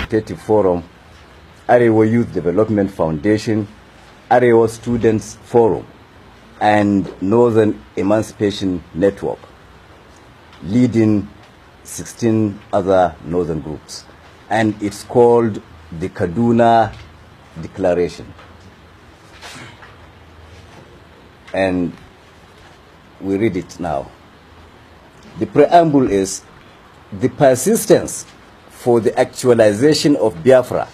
Consultative Forum, Arewa Youth Development Foundation, Arewa Students Forum, and Northern Emancipation Network, leading 16 other northern groups. And it's called the Kaduna Declaration. And we read it now. The preamble is: the persistence for the actualization of Biafra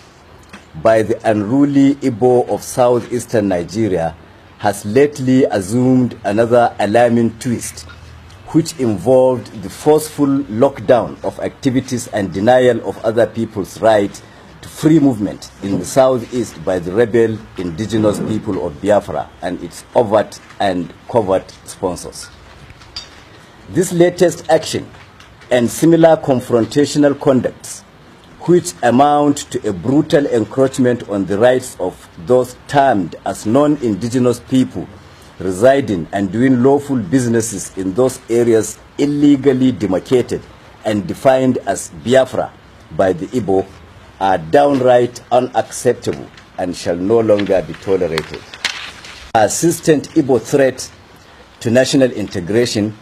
by the unruly Igbo of southeastern Nigeria has lately assumed another alarming twist, which involved the forceful lockdown of activities and denial of other people's right to free movement in the southeast by the rebel indigenous people of Biafra and its overt and covert sponsors. This latest action and similar confrontational conducts, which amount to a brutal encroachment on the rights of those termed as non-indigenous people residing and doing lawful businesses in those areas illegally demarcated and defined as Biafra by the Igbo, are downright unacceptable and shall no longer be tolerated. Persistent Igbo threat to national integration,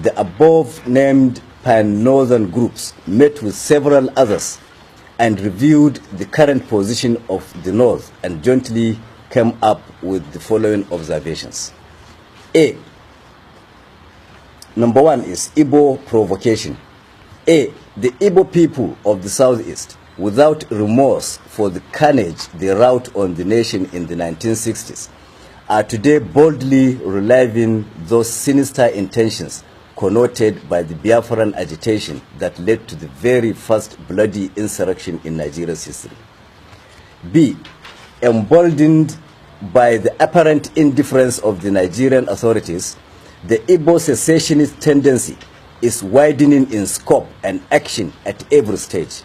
the above-named pan-northern groups met with several others and reviewed the current position of the North and jointly came up with the following observations. A. Number one is Igbo provocation. A. The Igbo people of the Southeast, without remorse for the carnage they wrought on the nation in the 1960s, are today boldly reliving those sinister intentions connoted by the Biafran agitation that led to the very first bloody insurrection in Nigeria's history. B. Emboldened by the apparent indifference of the Nigerian authorities, the Igbo secessionist tendency is widening in scope and action at every stage,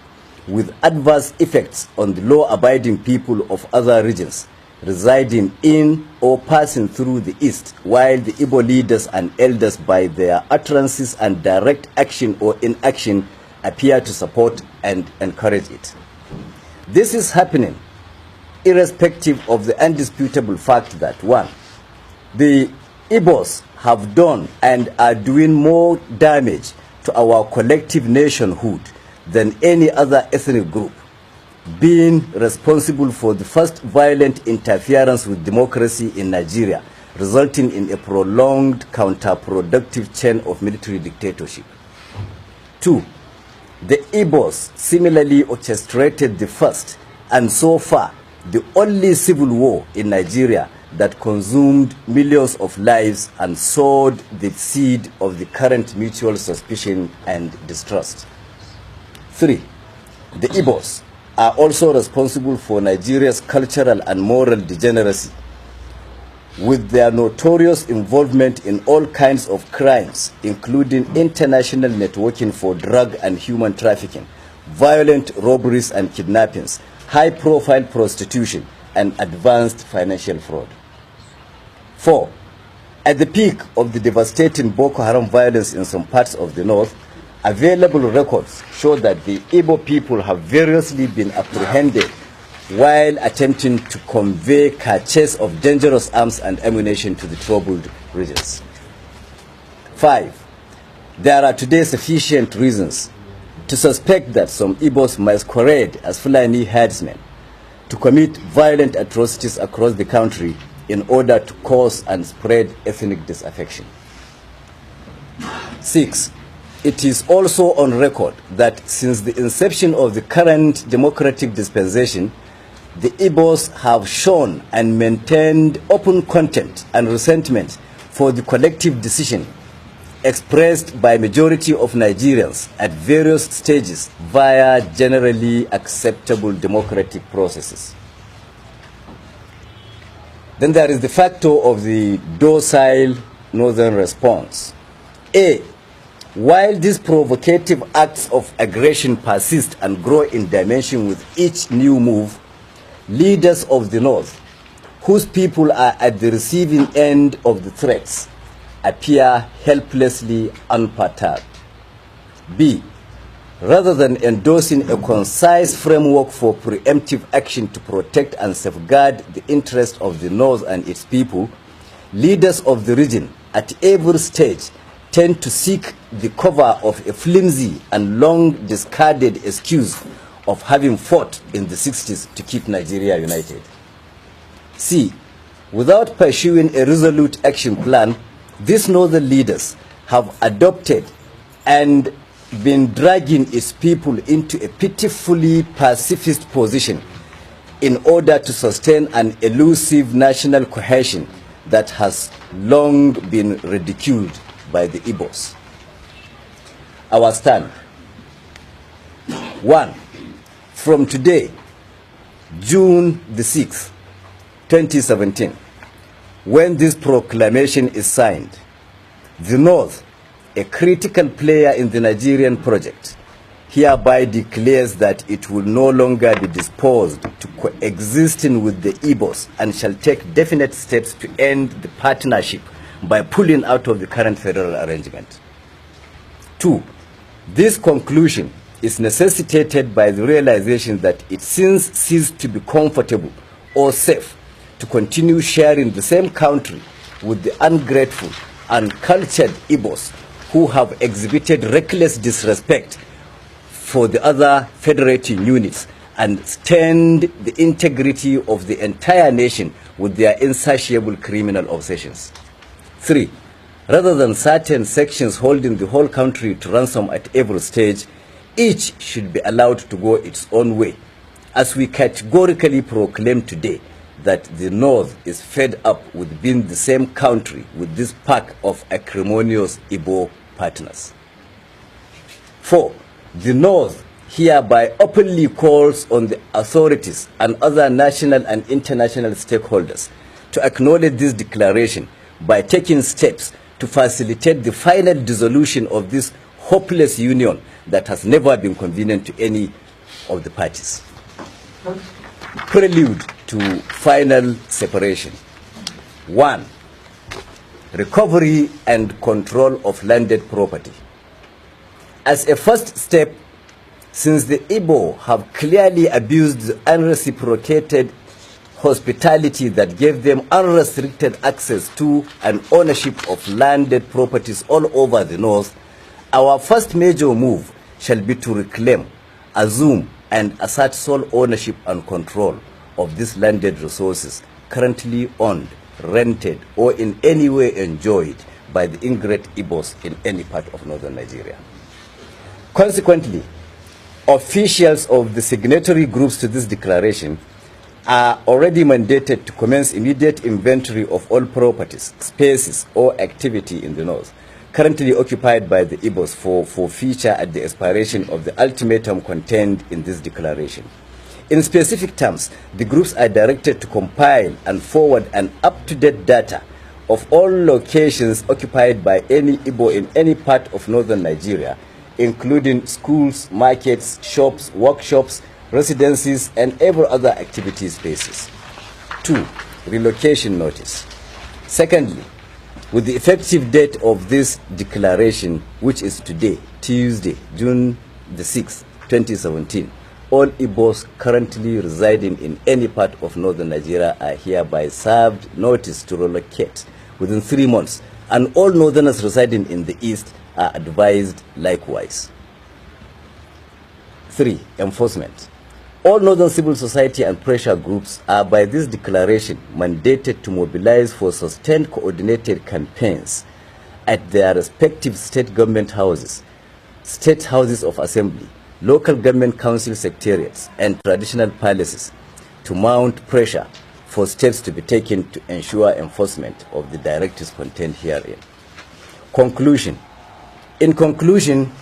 with adverse effects on the law-abiding people of other regions residing in or passing through the East, while the Igbo leaders and elders, by their utterances and direct action or inaction, appear to support and encourage it. This is happening irrespective of the undisputable fact that, one, the Igbos have done and are doing more damage to our collective nationhood than any other ethnic group, being responsible for the first violent interference with democracy in Nigeria, resulting in a prolonged counterproductive chain of military dictatorship. Two, the Igbos similarly orchestrated the first and so far the only civil war in Nigeria that consumed millions of lives and sowed the seed of the current mutual suspicion and distrust. Three, the Igbos are also responsible for Nigeria's cultural and moral degeneracy, with their notorious involvement in all kinds of crimes, including international networking for drug and human trafficking, violent robberies and kidnappings, high-profile prostitution, and advanced financial fraud. 4. At the peak of the devastating Boko Haram violence in some parts of the north, available records show that the Igbo people have variously been apprehended while attempting to convey caches of dangerous arms and ammunition to the troubled regions. 5. There are today sufficient reasons to suspect that some Igbos masquerade as Fulani herdsmen to commit violent atrocities across the country in order to cause and spread ethnic disaffection. 6. It is also on record that since the inception of the current democratic dispensation, the Igbos have shown and maintained open contempt and resentment for the collective decision expressed by majority of Nigerians at various stages via generally acceptable democratic processes. Then there is the factor of the docile northern response. A. While these provocative acts of aggression persist and grow in dimension with each new move, leaders of the North, whose people are at the receiving end of the threats, appear helplessly unperturbed. B. rather than endorsing a concise framework for preemptive action to protect and safeguard the interests of the North and its people, leaders of the region at every stage tend to seek the cover of a flimsy and long discarded excuse of having fought in the 60s to keep Nigeria united. C. Without pursuing a resolute action plan, these northern leaders have adopted and been dragging its people into a pitifully pacifist position in order to sustain an elusive national cohesion that has long been ridiculed by the Igbos. Our stand. 1. From today, June the 6th, 2017, when this proclamation is signed, the North, a critical player in the Nigerian project, hereby declares that it will no longer be disposed to coexisting with the Igbos and shall take definite steps to end the partnership by pulling out of the current federal arrangement. 2. This conclusion is necessitated by the realization that it since ceased to be comfortable or safe to continue sharing the same country with the ungrateful and cultured Igbos who have exhibited reckless disrespect for the other federating units and stained the integrity of the entire nation with their insatiable criminal obsessions. 3. Rather than certain sections holding the whole country to ransom at every stage, each should be allowed to go its own way, as we categorically proclaim today that the North is fed up with being the same country with this pack of acrimonious Igbo partners. 4. The North hereby openly calls on the authorities and other national and international stakeholders to acknowledge this declaration by taking steps to facilitate the final dissolution of this hopeless union that has never been convenient to any of the parties. Prelude to final separation. 1. Recovery and control of landed property. As a first step, since the Igbo have clearly abused the unreciprocated hospitality that gave them unrestricted access to and ownership of landed properties all over the North, our first major move shall be to reclaim, assume, and assert sole ownership and control of these landed resources currently owned, rented, or in any way enjoyed by the ingrate Igbos in any part of northern Nigeria. Consequently, officials of the signatory groups to this declaration are already mandated to commence immediate inventory of all properties, spaces, or activity in the North currently occupied by the Igbos for forfeiture at the expiration of the ultimatum contained in this declaration. In specific terms, the groups are directed to compile and forward an up-to-date data of all locations occupied by any Igbo in any part of northern Nigeria, including schools, markets, shops, workshops, residencies, and every other activity spaces. 2. Relocation notice. Secondly, with the effective date of this declaration, which is today, Tuesday, June the 6th, 2017, all Igbos currently residing in any part of northern Nigeria are hereby served notice to relocate within 3 months, and all northerners residing in the east are advised likewise. 3. Enforcement. All northern civil society and pressure groups are by this declaration mandated to mobilize for sustained coordinated campaigns at their respective state government houses, state houses of assembly, local government council secretariats, and traditional palaces to mount pressure for steps to be taken to ensure enforcement of the directives contained herein. Conclusion. In conclusion,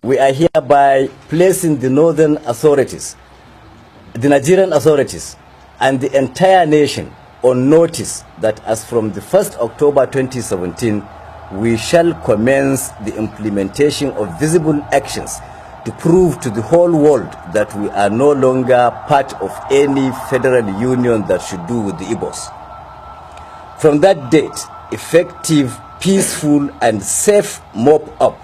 we are hereby placing the northern authorities, the Nigerian authorities, and the entire nation on notice that as from the 1st October 2017, we shall commence the implementation of visible actions to prove to the whole world that we are no longer part of any federal union that should do with the Igbos. From that date, effective, peaceful, and safe mop-up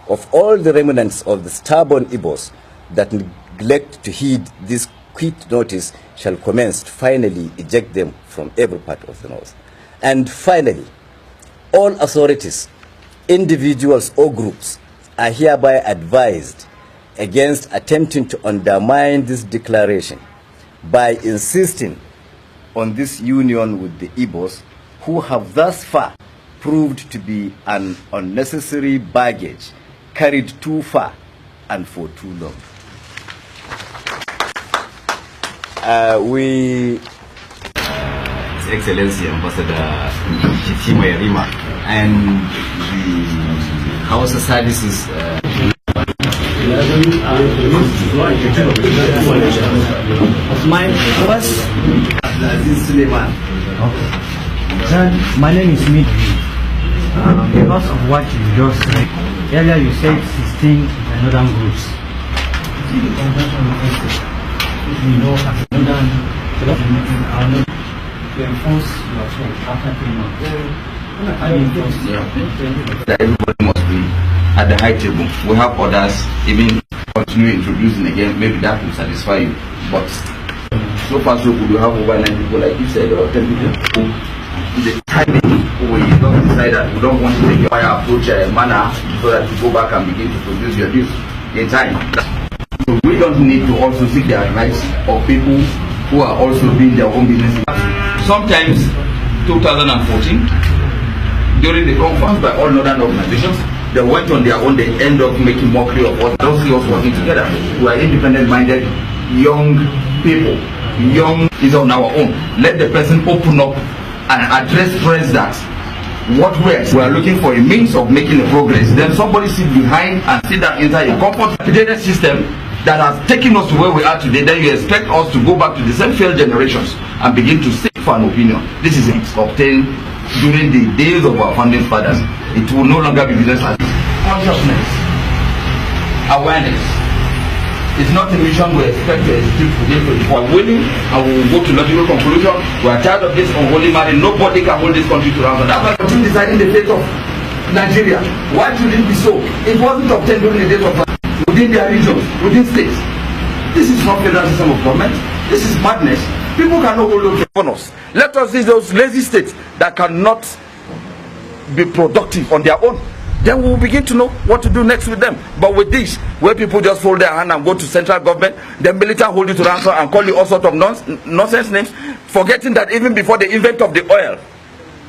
of all the remnants of the stubborn Igbos that neglect to heed this quit notice shall commence to finally eject them from every part of the north. And finally, all authorities, individuals or groups are hereby advised against attempting to undermine this declaration by insisting on this union with the Igbos, who have thus far proved to be an unnecessary baggage carried too far and for too long. His Excellency Ambassador Chitima Yarima and the House of Services my first Aziz Suleiman. my name is Mid. Because of what you just said earlier, you said 16 northern groups. We know as northern to enforce your faith after 3 months. That everybody must be at the high table. We have others, even continue introducing again, maybe that will satisfy you. But so far so good, we have over 9 people, like you said, or 10 people. The timing, we don't decide that we don't want to take a fire approach manner so that you go back and begin to produce your news in time. So we don't need to also seek the advice of people who are also doing their own business. Sometimes 2014, during the conference by all northern organizations, they went on their own, they end up making mockery of us. Don't see us working together. We are independent-minded, young people. Young is on our own. Let the person open up and address stress that what we are looking for a means of making a progress. Then somebody sit behind and sit down inside a comfortable system that has taken us to where we are today. Then you expect us to go back to the same failed generations and begin to seek for an opinion. This is obtained during the days of our founding fathers. It will no longer be business as consciousness, awareness. It's not a mission we expect to execute today. We are willing and we will go to logical conclusion. We are tired of this unholy marriage. Nobody can hold this country to ransom. That's why we decided in the fate of Nigeria. Why should it be so? It wasn't obtained during the days of within their regions, within states. This is not federal system of government. This is madness. People cannot hold on us. Let us see those lazy states that cannot be productive on their own. Then we will begin to know what to do next with them. But with this, where people just fold their hand and go to central government, then military hold you to ransom and call you all sorts of nonsense names, forgetting that even before the invent of the oil,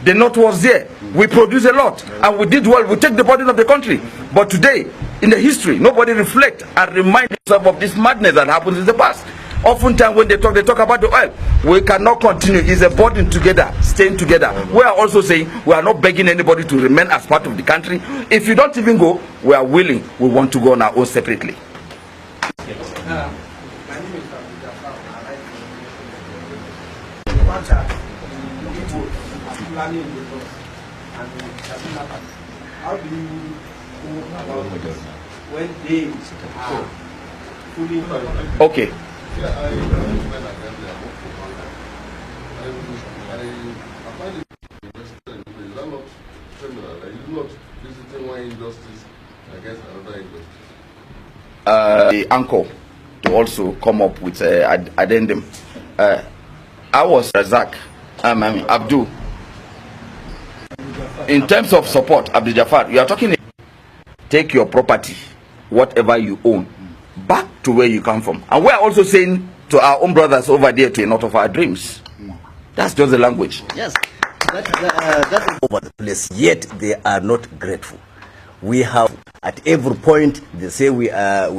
the North was there. We produce a lot and we did well. We take the burden of the country. But today, in the history, nobody reflect and remind themselves of this madness that happened in the past. Oftentimes when they talk about the oil. We cannot continue. It's a burden together, staying together. We are also saying we are not begging anybody to remain as part of the country. If you don't even go, we are willing. We want to go on our own separately. How do you go about when they are fully Okay. Yeah, I find it interesting. Is that not similar? Are you not visiting one injustice against another injustice? The uncle to also come up with an addendum. I was Razak, Abdul. In terms of support, Abdul Jafar, you are talking. Take your property, whatever you own, back to where you come from. And we are also saying to our own brothers over there to not of our dreams. That's just the language. Yes, that is over the place. Yet they are not grateful. We have at every point they say we are